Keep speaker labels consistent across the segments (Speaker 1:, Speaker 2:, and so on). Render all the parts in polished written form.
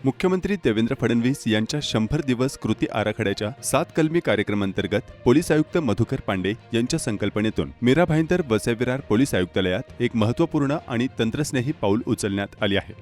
Speaker 1: मुख्यमंत्री देवेंद्र फडणवीस यांच्या 100 दिवस कृती आराखड्याच्या 7 कलमी कार्यक्रमांतर्गत पोलीस आयुक्त मधुकर पांडे यांच्या संकल्पनेतून मीरा भाईंदर वसई-विरार पोलीस आयुक्तालयात एक महत्त्वपूर्ण आणि तंत्रस्नेही पाऊल उचलण्यात आले आहे।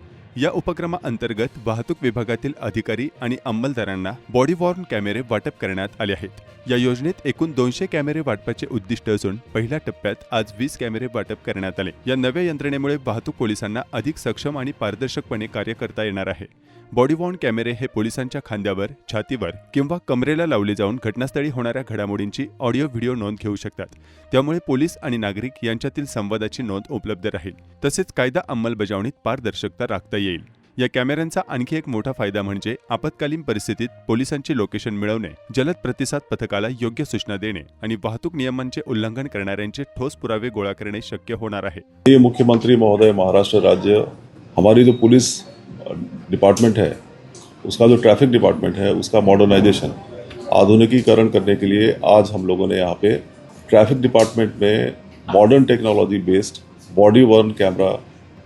Speaker 1: या उपक्रमाअंतर्गत वाहतूक विभागातील अधिकारी आणि अंमलदारांना बॉडी वॉर्न कॅमेरे वाटप करण्यात आले आहेत। या योजनेत एकूण 200 कॅमेरे वाटपाचे उद्दिष्ट असून पहिल्या टप्प्यात आज 20 कॅमेरे वाटप करण्यात आले। या नव्या यंत्रणेमुळे वाहतूक पोलिसांना अधिक सक्षम आणि पारदर्शकपणे कार्य करता येणार आहे। बॉडी वॉर्न कॅमेरे हे पोलिसांच्या खांद्यावर, छातीवर किंवा कमरेला लावले जाऊन घटनास्थळी होणाऱ्या घडामोडींची ऑडिओ व्हिडिओ नोंद घेऊ शकतात। त्यामुळे पोलीस आणि नागरिक यांच्यातील संवादाची नोंद उपलब्ध राहील। तसेच कायदा अंमलबजावणीत पारदर्शकता राखता येईल। या कॅमेऱ्यांचा आणखी एक मोठा फायदा म्हणजे आपत्कालीन परिस्थितीत पोलिसांची लोकेशन मिळवणे, जलद प्रतिसाद पथकाला योग्य सूचना देणे आणि वाहतूक नियमांचे उल्लंघन करणाऱ्यांचे ठोस पुरावे गोळा करणे शक्य होणार आहे।
Speaker 2: ये मुख्यमंत्री महोदय, महाराष्ट्र राज्य, हमारी जो पुलिस डिपार्टमेंट है, उसका जो ट्रैफिक डिपार्टमेंट है, उसका मॉडर्नाइजेशन, आधुनिकीकरण करने के लिए आज हम लोगों ने यहाँ पे ट्रैफिक डिपार्टमेंट में modern technology based body worn camera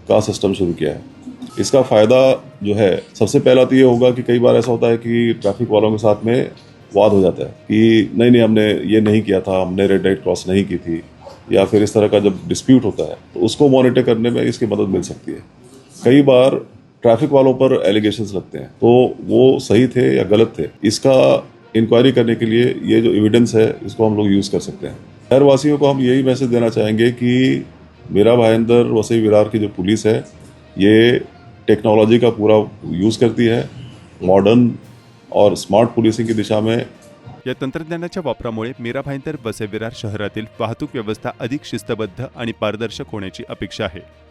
Speaker 2: का सिस्टम शुरू किया है। इसका फ़ायदा जो है, सबसे पहला तो ये होगा कि कई बार ऐसा होता है कि ट्रैफिक वालों के साथ में वाद हो जाता है कि नहीं हमने ये नहीं किया था, हमने रेड लाइट क्रॉस नहीं की थी, या फिर इस तरह का जब डिस्प्यूट होता है तो उसको मॉनिटर करने में इसकी मदद मिल सकती है। कई बार ट्रैफिक वालों पर एलिगेशंस लगते हैं, तो वो सही थे या गलत थे, इसका इंक्वायरी करने के लिए ये जो एविडेंस है, इसको हम लोग यूज़ कर सकते हैं। शहरवासियों को हम यही मैसेज देना चाहेंगे कि मीरा भाईंदर वसई-विरार की जो पुलिस है, ये टेक्नोलॉजी का पूरा यूज़ करती है। मॉडर्न और स्मार्ट पुलिसिंग की दिशा में
Speaker 1: या तंत्रज्ञानाच्या वापरामुळे मीरा भाईंदर वसई-विरार शहरातील वाहतूक व्यवस्था अधिक शिस्तबद्ध आणि पारदर्शक होण्याची अपेक्षा आहे।